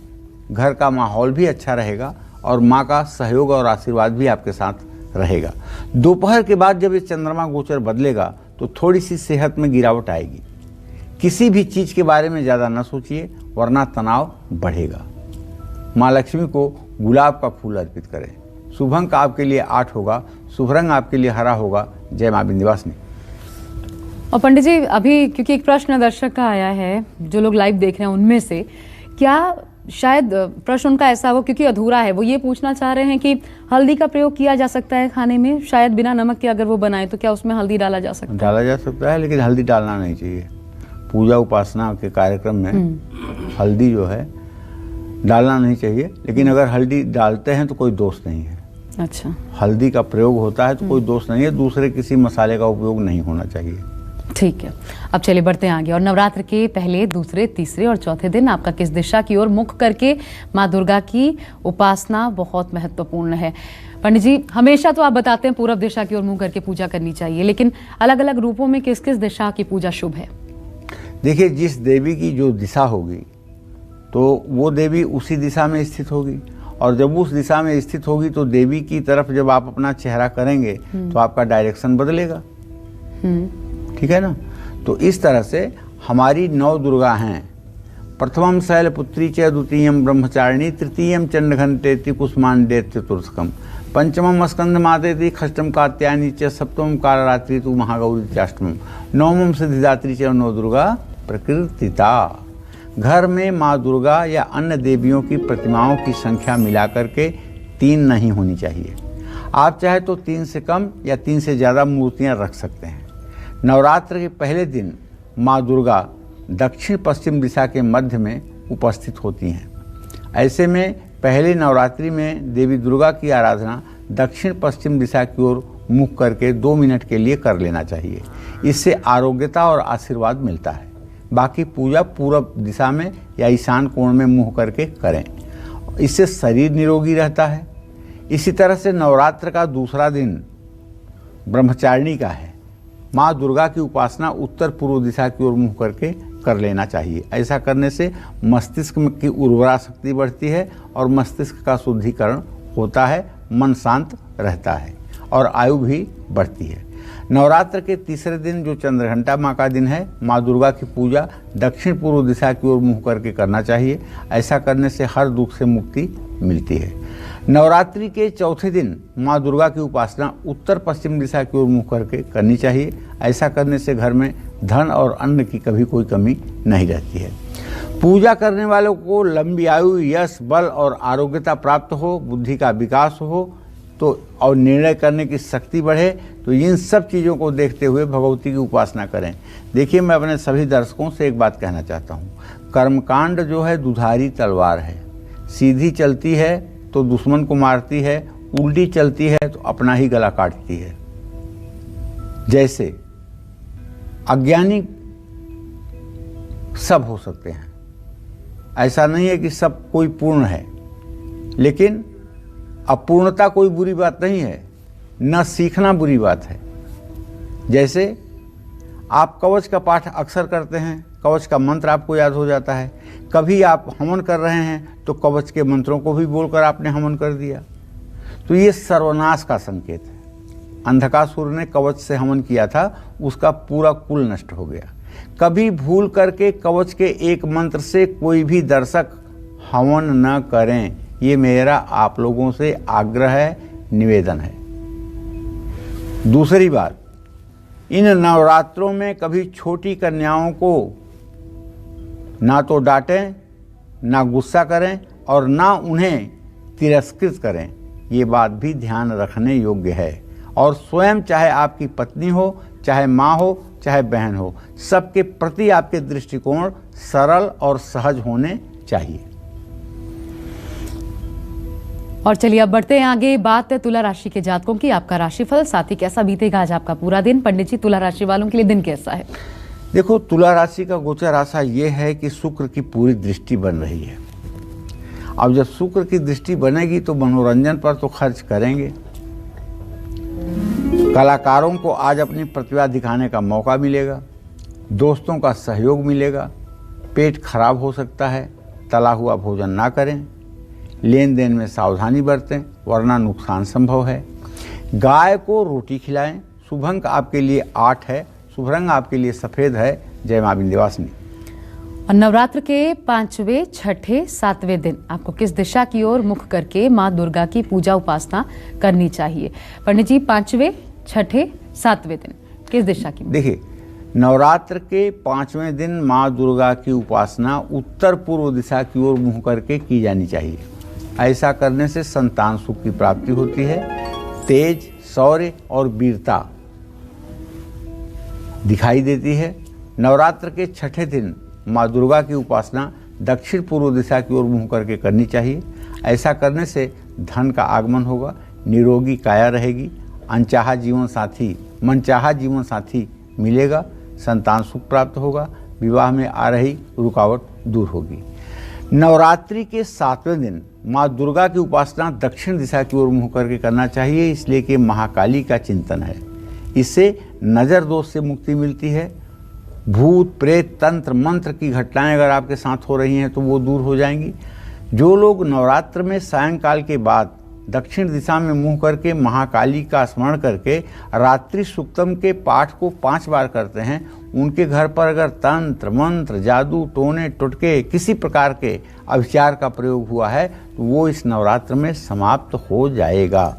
घर का माहौल भी अच्छा रहेगा और माँ का सहयोग और आशीर्वाद भी आपके साथ रहेगा। दोपहर के बाद जब ये चंद्रमा गोचर बदलेगा तो थोड़ी सी सेहत में गिरावट आएगी। किसी भी चीज़ के बारे में ज़्यादा न सोचिए, वरना तनाव बढ़ेगा। माँ लक्ष्मी को गुलाब का फूल अर्पित करें। शुभ अंक आपके लिए 8 होगा, शुभ रंग आपके लिए हरा होगा। जय मां विंध्यवासिनी। और पंडित जी, अभी क्योंकि एक प्रश्न दर्शक का आया है, जो लोग लाइव देख रहे हैं उनमें से, क्या शायद प्रश्न उनका ऐसा हो क्योंकि अधूरा है, वो ये पूछना चाह रहे हैं कि हल्दी का प्रयोग किया जा सकता है खाने में, शायद बिना नमक के अगर वो बनाए तो क्या उसमें हल्दी डाला जा सकता है? डाला जा सकता है, लेकिन हल्दी डालना नहीं चाहिए। पूजा उपासना के कार्यक्रम में हल्दी जो है डालना नहीं चाहिए, लेकिन अगर हल्दी डालते हैं तो कोई दोष नहीं है। अच्छा, हल्दी का प्रयोग होता है तो कोई दोष नहीं है, दूसरे किसी मसाले का उपयोग नहीं होना चाहिए। ठीक है, अब चलिए बढ़ते हैं आगे। और नवरात्र के पहले, दूसरे, तीसरे और चौथे दिन आपका किस दिशा की ओर मुख करके माँ दुर्गा की उपासना बहुत महत्वपूर्ण है। पंडित जी, हमेशा तो आप बताते हैं पूर्व दिशा की ओर मुंह करके पूजा करनी चाहिए, लेकिन अलग अलग रूपों में किस किस दिशा की पूजा शुभ है? देखिए, जिस देवी की जो दिशा होगी तो वो देवी उसी दिशा में स्थित होगी, और जब उस दिशा में स्थित होगी तो देवी की तरफ जब आप अपना चेहरा करेंगे तो आपका डायरेक्शन बदलेगा। ठीक है ना? तो इस तरह से हमारी 9 दुर्गा हैं। प्रथमम शैलपुत्री च, द्वितीयम ब्रह्मचारिणी, तृतीयम चंडघंटेति, कुष्मांडे चतुर्थकम, पंचमम स्कंद मातेति, षष्ठम कात्यायनी च, सप्तमम कालरात्रि तु महागौरी चाष्टमम, नवमम सिद्धिदात्री च, 9 दुर्गा प्रकृतिता। घर में माँ दुर्गा या अन्य देवियों की प्रतिमाओं की संख्या मिलाकर के 3 नहीं होनी चाहिए। आप चाहे तो 3 से कम या 3 से ज़्यादा मूर्तियाँ रख सकते हैं। नवरात्र के पहले दिन माँ दुर्गा दक्षिण पश्चिम दिशा के मध्य में उपस्थित होती हैं। ऐसे में पहले नवरात्रि में देवी दुर्गा की आराधना दक्षिण पश्चिम दिशा की ओर मुख करके 2 मिनट के लिए कर लेना चाहिए। इससे आरोग्यता और आशीर्वाद मिलता है। बाकी पूजा पूरब दिशा में या ईशान कोण में मुँह करके करें, इससे शरीर निरोगी रहता है। इसी तरह से नवरात्र का दूसरा दिन ब्रह्मचारिणी का है। माँ दुर्गा की उपासना उत्तर पूर्व दिशा की ओर मुँह करके कर लेना चाहिए। ऐसा करने से मस्तिष्क की उर्वरा शक्ति बढ़ती है और मस्तिष्क का शुद्धिकरण होता है, मन शांत रहता है और आयु भी बढ़ती है। नवरात्र के तीसरे दिन जो चंद्रघंटा माँ का दिन है, माँ दुर्गा की पूजा दक्षिण पूर्व दिशा की ओर मुँह करके करना चाहिए। ऐसा करने से हर दुख से मुक्ति मिलती है। नवरात्रि के चौथे दिन माँ दुर्गा की उपासना उत्तर पश्चिम दिशा की ओर मुँह करके करनी चाहिए। ऐसा करने से घर में धन और अन्न की कभी कोई कमी नहीं रहती है। पूजा करने वालों को लंबी आयु, यश, बल और आरोग्यता प्राप्त हो, बुद्धि का विकास हो तो और निर्णय करने की शक्ति बढ़े, तो इन सब चीज़ों को देखते हुए भगवती की उपासना करें। देखिए, मैं अपने सभी दर्शकों से एक बात कहना चाहता हूँ। कर्मकांड जो है दुधारी तलवार है। सीधी चलती है तो दुश्मन को मारती है, उल्टी चलती है तो अपना ही गला काटती है। जैसे अज्ञानी सब हो सकते हैं, ऐसा नहीं है कि सब कोई पूर्ण है, लेकिन अपूर्णता कोई बुरी बात नहीं है, न सीखना बुरी बात है। जैसे आप कवच का पाठ अक्सर करते हैं, कवच का मंत्र आपको याद हो जाता है। कभी आप हवन कर रहे हैं तो कवच के मंत्रों को भी बोलकर आपने हवन कर दिया, तो ये सर्वनाश का संकेत है। अंधकासुर ने कवच से हवन किया था, उसका पूरा कुल नष्ट हो गया। कभी भूल करके कवच के एक मंत्र से कोई भी दर्शक हवन न करें, ये मेरा आप लोगों से आग्रह है, निवेदन है। दूसरी बात, इन नवरात्रों में कभी छोटी कन्याओं को ना तो डांटें, ना गुस्सा करें और ना उन्हें तिरस्कृत करें। ये बात भी ध्यान रखने योग्य है। और स्वयं, चाहे आपकी पत्नी हो, चाहे माँ हो, चाहे बहन हो, सबके प्रति आपके दृष्टिकोण सरल और सहज होने चाहिए। और चलिए अब बढ़ते हैं आगे। बात है तुला राशि के जातकों की। आपका राशिफल, साथ ही कैसा बीतेगा आज आपका पूरा दिन। पंडित जी, तुला राशि वालों के लिए दिन कैसा है? देखो, तुला राशि का गोचर आशा ये है कि शुक्र की पूरी दृष्टि बन रही है। अब जब शुक्र की दृष्टि बनेगी तो मनोरंजन पर तो खर्च करेंगे। कलाकारों को आज अपनी प्रतिभा दिखाने का मौका मिलेगा, दोस्तों का सहयोग मिलेगा। पेट खराब हो सकता है, तला हुआ भोजन ना करें। लेन देन में सावधानी बरतें, वरना नुकसान संभव है। गाय को रोटी खिलाएं। शुभ अंक आपके लिए 8 है, शुभ रंग आपके लिए सफ़ेद है। जय मां विंध्यवासिनी। और नवरात्र के 5वें, 6ठे, 7वें दिन आपको किस दिशा की ओर मुख करके माँ दुर्गा की पूजा उपासना करनी चाहिए? पंडित जी, 5वें, 6ठे, 7वें दिन किस दिशा की? देखिए, नवरात्र के 5वें दिन माँ दुर्गा की उपासना उत्तर पूर्व दिशा की ओर मुँह करके की जानी चाहिए। ऐसा करने से संतान सुख की प्राप्ति होती है, तेज, शौर्य और वीरता दिखाई देती है। नवरात्र के 6ठे दिन माँ दुर्गा की उपासना दक्षिण पूर्व दिशा की ओर मुँह करके करनी चाहिए। ऐसा करने से धन का आगमन होगा, निरोगी काया रहेगी, अनचाहा जीवन साथी, मनचाहा जीवन साथी मिलेगा, संतान सुख प्राप्त होगा, विवाह में आ रही रुकावट दूर होगी। नवरात्रि के 7वें दिन माँ दुर्गा की उपासना दक्षिण दिशा की ओर मुँह करके करना चाहिए, इसलिए कि महाकाली का चिंतन है। इससे नज़र दोष से मुक्ति मिलती है। भूत प्रेत तंत्र मंत्र की घटनाएं अगर आपके साथ हो रही हैं तो वो दूर हो जाएंगी। जो लोग नवरात्र में सायंकाल के बाद दक्षिण दिशा में मुंह करके महाकाली का स्मरण करके रात्रि सूक्तम के पाठ को 5 बार करते हैं, उनके घर पर अगर तंत्र मंत्र जादू टोने टुटके किसी प्रकार के अभिचार का प्रयोग हुआ है तो वो इस नवरात्र में समाप्त हो जाएगा।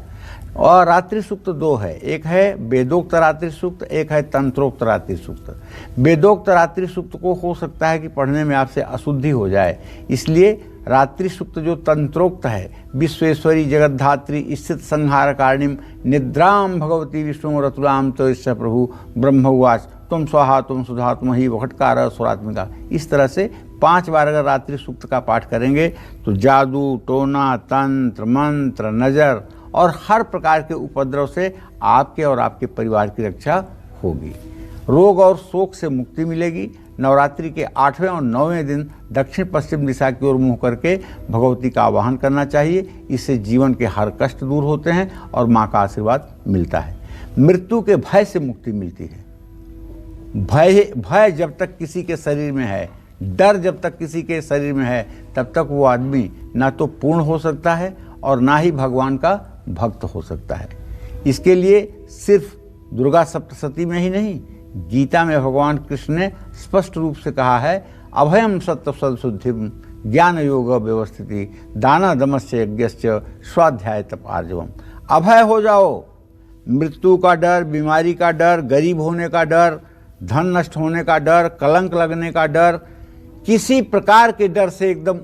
और रात्रि सूक्त 2 है, एक है वेदोक्त रात्रि सूक्त, एक है तंत्रोक्त रात्रि सूक्त। वेदोक्त रात्रि सूक्त को हो सकता है कि पढ़ने में आपसे अशुद्धि हो जाए, इसलिए रात्रि सूक्त जो तंत्रोक्त है, विश्वेश्वरी जगद्धात्री स्थित संहार कारणिम निद्राम भगवती विष्णु रतुलाम तो इससे प्रभु ब्रह्म उवाच तुम स्वाहा तुम सुधा तुम ही वखटकार स्वरात्मिका। इस तरह से 5 बार अगर रात्रि सूक्त का पाठ करेंगे तो जादू टोना तंत्र मंत्र नज़र और हर प्रकार के उपद्रव से आपके और आपके परिवार की रक्षा होगी। रोग और शोक से मुक्ति मिलेगी। नवरात्रि के 8वें और 9वें दिन दक्षिण पश्चिम दिशा की ओर मुँह करके भगवती का आवाहन करना चाहिए। इससे जीवन के हर कष्ट दूर होते हैं और माँ का आशीर्वाद मिलता है। मृत्यु के भय से मुक्ति मिलती है। भय जब तक किसी के शरीर में है, डर जब तक किसी के शरीर में है, तब तक वो आदमी ना तो पूर्ण हो सकता है और ना ही भगवान का भक्त हो सकता है। इसके लिए सिर्फ दुर्गा सप्तशती में ही नहीं, गीता में भगवान कृष्ण ने स्पष्ट रूप से कहा है, अभयम सत्व सदशुद्धिम ज्ञान योग व्यवस्थिति दाना दमस्य यज्ञश्च स्वाध्याय तप आर्जवम। अभय हो जाओ। मृत्यु का डर, बीमारी का डर, गरीब होने का डर, धन नष्ट होने का डर, कलंक लगने का डर, किसी प्रकार के डर से एकदम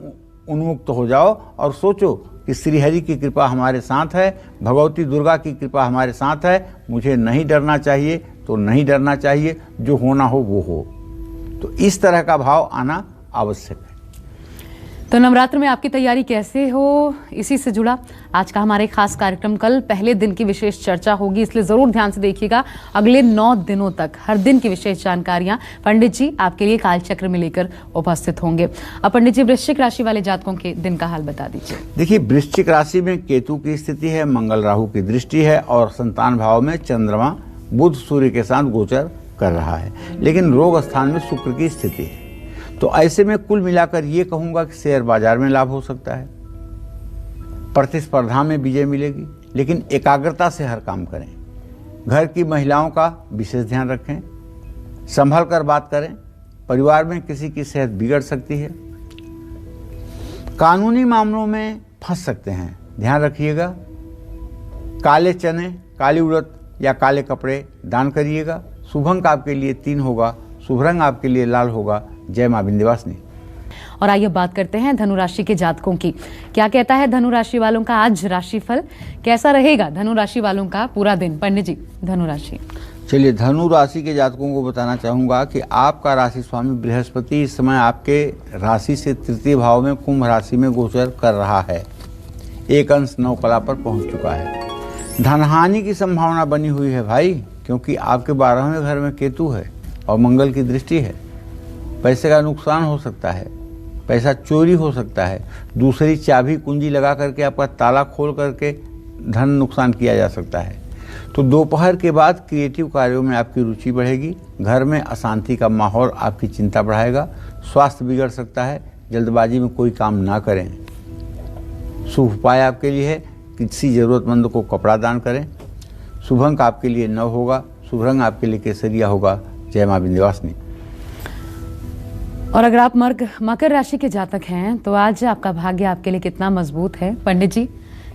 उन्मुक्त हो जाओ और सोचो कि श्रीहरि की कृपा हमारे साथ है, भगवती दुर्गा की कृपा हमारे साथ है। मुझे नहीं डरना चाहिए तो नहीं डरना चाहिए, जो होना हो वो हो। तो इस तरह का भाव आना आवश्यक है। तो नवरात्र में आपकी तैयारी कैसे हो, इसी से जुड़ा आज का हमारे खास कार्यक्रम। कल पहले दिन की विशेष चर्चा होगी, इसलिए जरूर ध्यान से देखिएगा। अगले 9 दिनों तक हर दिन की विशेष जानकारियां पंडित जी आपके लिए कालचक्र में लेकर उपस्थित होंगे। अब पंडित जी, वृश्चिक राशि वाले जातकों के दिन का हाल बता दीजिए। देखिए, वृश्चिक राशि में केतु की स्थिति है, मंगल राहु की दृष्टि है और संतान भाव में चंद्रमा बुध सूर्य के साथ गोचर कर रहा है, लेकिन रोग स्थान में शुक्र की स्थिति है। तो ऐसे में कुल मिलाकर ये कहूँगा कि शेयर बाजार में लाभ हो सकता है, प्रतिस्पर्धा में विजय मिलेगी, लेकिन एकाग्रता से हर काम करें। घर की महिलाओं का विशेष ध्यान रखें, संभल कर बात करें। परिवार में किसी की सेहत बिगड़ सकती है। कानूनी मामलों में फंस सकते हैं, ध्यान रखिएगा। काले चने, काली उड़द या काले कपड़े दान करिएगा। शुभ अंक आपके लिए 3 होगा, शुभ रंग आपके लिए लाल होगा। जय मां विंध्यवासिनी। और आइए बात करते हैं धनु राशि के जातकों की। क्या कहता है धनु राशि वालों का आज राशिफल, कैसा रहेगा धनु राशि वालों का पूरा दिन? पंडित जी, धनु राशि। चलिए, धनु राशि के जातकों को बताना चाहूँगा कि आपका राशि स्वामी बृहस्पति इस समय आपके राशि से तृतीय भाव में कुंभ राशि में गोचर कर रहा है। 1 अंश 9 कला पर पहुँच चुका है। धनहानि की संभावना बनी हुई है भाई, क्योंकि आपके 12वें घर में केतु है और मंगल की दृष्टि है। पैसे का नुकसान हो सकता है, पैसा चोरी हो सकता है, दूसरी चाबी कुंजी लगा करके आपका ताला खोल करके धन नुकसान किया जा सकता है। तो दोपहर के बाद क्रिएटिव कार्यों में आपकी रुचि बढ़ेगी। घर में अशांति का माहौल आपकी चिंता बढ़ाएगा। स्वास्थ्य बिगड़ सकता है, जल्दबाजी में कोई काम ना करें। शुभ उपाय आपके लिए है, किसी ज़रूरतमंद को कपड़ा दान करें। शुभ अंक आपके लिए 9 होगा, शुभ रंग आपके लिए केसरिया होगा। जय मां विंध्यवासिनी। और अगर आप मकर राशि के जातक हैं तो आज आपका भाग्य आपके लिए कितना मजबूत है? पंडित जी,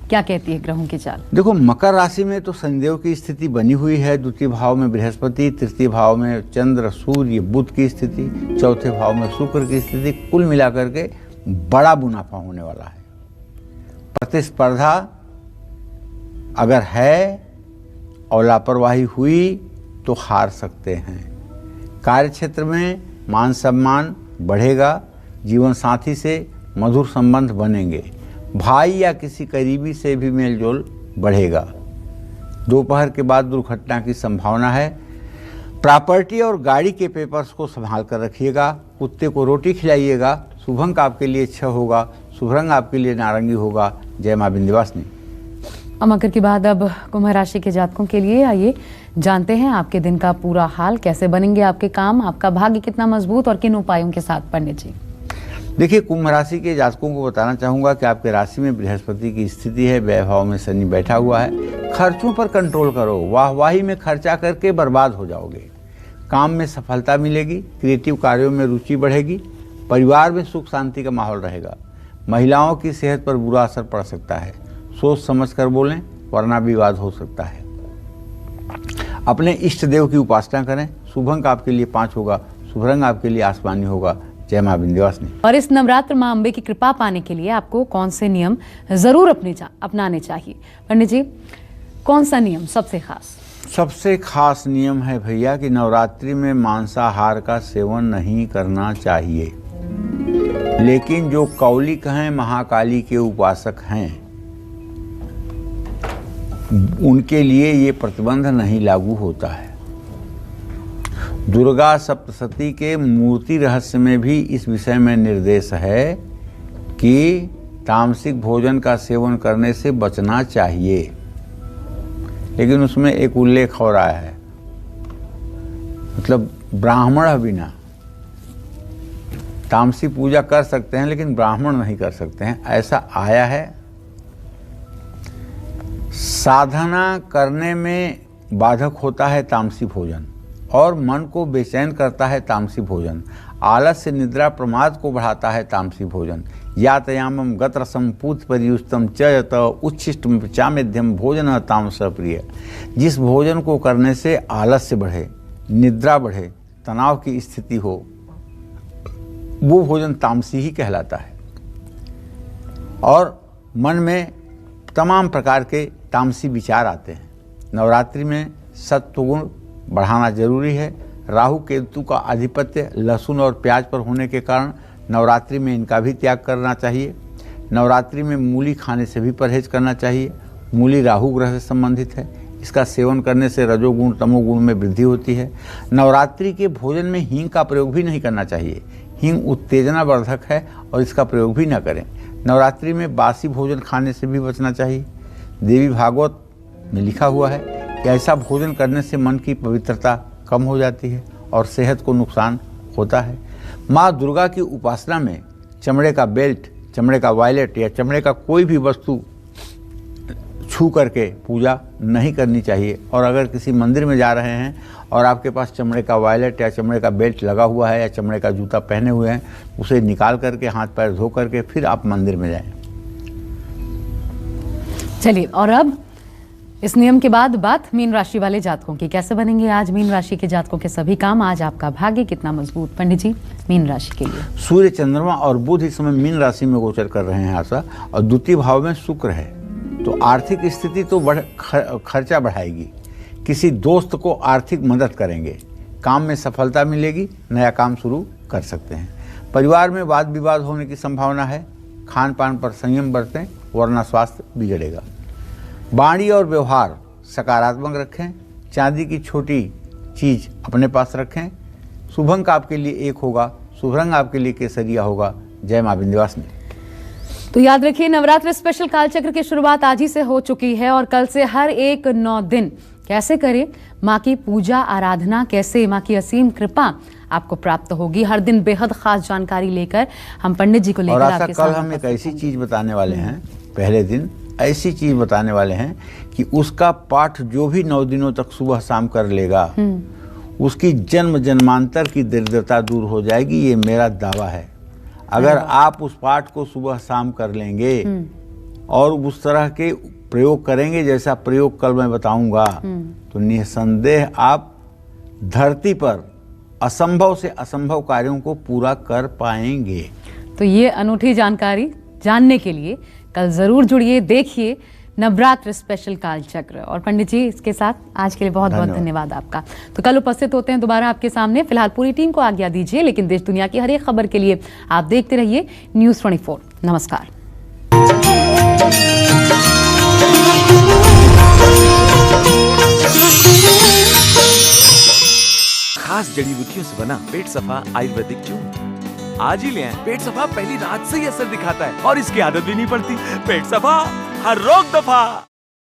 क्या कहती है ग्रहों की चाल? देखो, मकर राशि में तो शनिदेव की स्थिति बनी हुई है, द्वितीय भाव में बृहस्पति, तृतीय भाव में चंद्र, सूर्य, बुध की स्थिति, चौथे भाव में शुक्र की स्थिति। कुल मिलाकर के बड़ा मुनाफा होने वाला है। प्रतिस्पर्धा अगर है और लापरवाही हुई तो हार सकते हैं। कार्य क्षेत्र में मान सम्मान बढ़ेगा, जीवन साथी से मधुर संबंध बनेंगे, भाई या किसी करीबी से भी मेलजोल बढ़ेगा। दोपहर के बाद दुर्घटना की संभावना है। प्रॉपर्टी और गाड़ी के पेपर्स को संभाल कर रखिएगा। कुत्ते को रोटी खिलाइएगा। शुभ अंक आपके लिए 6 होगा। शुभ रंग आपके लिए नारंगी होगा। जय मां विंध्यवासिनी। मकर के बाद अब कुंभ राशि के जातकों के लिए आइए जानते हैं आपके दिन का पूरा हाल। कैसे बनेंगे आपके काम, आपका भाग्य कितना मजबूत और किन उपायों के साथ पंडित जी? देखिए, कुंभ राशि के जातकों को बताना चाहूँगा कि आपके राशि में बृहस्पति की स्थिति है, व्यय भाव में शनि बैठा हुआ है। खर्चों पर कंट्रोल करो, वाहवाही में खर्चा करके बर्बाद हो जाओगे। काम में सफलता मिलेगी, क्रिएटिव कार्यों में रुचि बढ़ेगी, परिवार में सुख शांति का माहौल रहेगा। महिलाओं की सेहत पर बुरा असर पड़ सकता है, सोच समझ कर बोलें वरना विवाद हो सकता है। अपने इष्ट देव की उपासना करें। शुभ अंक आपके लिए 5 होगा। शुभ रंग आपके लिए आसमानी होगा। जय मां विंध्यवासिनी। और इस नवरात्र मां अम्बे की कृपा पाने के लिए आपको कौन से नियम जरूर अपनाने चाहिए पंडित जी? कौन सा नियम सबसे खास? सबसे खास नियम है भैया कि नवरात्रि में मांसाहार का सेवन नहीं करना चाहिए। लेकिन जो कौलिक हैं, महाकाली के उपासक हैं, उनके लिए ये प्रतिबंध नहीं लागू होता है। दुर्गा सप्तशती के मूर्ति रहस्य में भी इस विषय में निर्देश है कि तामसिक भोजन का सेवन करने से बचना चाहिए। लेकिन उसमें एक उल्लेख हो रहा है, मतलब ब्राह्मण बिना तामसी पूजा कर सकते हैं लेकिन ब्राह्मण नहीं कर सकते हैं, ऐसा आया है। साधना करने में बाधक होता है तामसी भोजन और मन को बेचैन करता है तामसी भोजन। आलस्य, निद्रा, प्रमाद को बढ़ाता है तामसी भोजन। यातयामम गतरसम पूत परियुष्टम च यत उच्छिष्टम चामेध्यम भोजन तामस प्रिय। जिस भोजन को करने से आलस्य बढ़े, निद्रा बढ़े, तनाव की स्थिति हो, वो भोजन तामसी ही कहलाता है। और मन में तमाम प्रकार के तामसी विचार आते हैं। नवरात्रि में सत्वगुण बढ़ाना जरूरी है। राहु केतु का आधिपत्य लहसुन और प्याज पर होने के कारण नवरात्रि में इनका भी त्याग करना चाहिए। नवरात्रि में मूली खाने से भी परहेज करना चाहिए। मूली राहु ग्रह से संबंधित है, इसका सेवन करने से रजोगुण तमोगुण में वृद्धि होती है। नवरात्रि के भोजन में हींग का प्रयोग भी नहीं करना चाहिए। हींग उत्तेजना वर्धक है और इसका प्रयोग भी न करें। नवरात्रि में बासी भोजन खाने से भी बचना चाहिए। देवी भागवत में लिखा हुआ है कि ऐसा भोजन करने से मन की पवित्रता कम हो जाती है और सेहत को नुकसान होता है। माँ दुर्गा की उपासना में चमड़े का बेल्ट, चमड़े का वॉलेट या चमड़े का कोई भी वस्तु छू करके पूजा नहीं करनी चाहिए। और अगर किसी मंदिर में जा रहे हैं और आपके पास चमड़े का वॉलेट या चमड़े का बेल्ट लगा हुआ है या चमड़े का जूता पहने हुए हैं, उसे निकाल करके हाथ पैर धो करके फिर आप मंदिर में जाएं। चलिए, और अब इस नियम के बाद बात मीन राशि वाले जातकों की। कैसे बनेंगे आज मीन राशि के जातकों के सभी काम, आज आपका भाग्य कितना मजबूत पंडित जी मीन राशि के लिए? सूर्य, चंद्रमा और बुध इस समय मीन राशि में गोचर कर रहे हैं आशा, और द्वितीय भाव में शुक्र है। तो आर्थिक स्थिति तो खर्चा बढ़ाएगी। किसी दोस्त को आर्थिक मदद करेंगे, काम में सफलता मिलेगी, नया काम शुरू कर सकते हैं। परिवार में वाद विवाद होने की संभावना है। खान पान पर संयम बरतें वरना स्वास्थ्य बिगड़ेगा। वाणी और व्यवहार सकारात्मक रखें। चांदी की छोटी चीज अपने पास रखें। शुभ अंक आपके लिए 1 होगा। शुभ रंग आपके लिए केसरिया होगा। जय मां विंध्यवासिनी। तो याद रखिए, नवरात्र स्पेशल कालचक्र की शुरुआत आज ही से हो चुकी है और कल से हर एक 9 दिन कैसे करें माँ की पूजा आराधना, कैसे माँ की असीम कृपा आपको प्राप्त होगी। हर दिन बेहद खास जानकारी लेकर हम पंडित जी को लेकर आपके साथ कल हम एक ऐसी चीज बताने वाले हैं, पहले दिन ऐसी चीज बताने वाले हैं कि उसका पाठ जो भी 9 दिनों तक सुबह शाम कर लेगा, उसकी जन्म जन्मांतर की दरिद्रता दूर हो जाएगी। ये मेरा दावा है। अगर आप उस पाठ को सुबह शाम कर लेंगे और उस तरह के प्रयोग करेंगे जैसा प्रयोग कल मैं बताऊंगा, तो निसंदेह आप धरती पर असंभव से असंभव कार्यों को पूरा कर पाएंगे। तो ये अनूठी जानकारी जानने के लिए कल जरूर जुड़िए, देखिए नवरात्र स्पेशल कालचक्र। और पंडित जी, इसके साथ आज के लिए बहुत बहुत धन्यवाद आपका। तो कल उपस्थित होते हैं दोबारा आपके सामने। फिलहाल पूरी टीम को आज्ञा दीजिए, लेकिन देश दुनिया की हर एक खबर के लिए आप देखते रहिए न्यूज़ 24। नमस्कार। खास जड़ी बूटियों से बना पेट सफा आयुर्वेदिक चूर्ण आज ही ले आएं। पेट सफा पहली रात से ही असर दिखाता है और इसकी आदत भी नहीं पड़ती। पेट सफा, हर रोग दफा।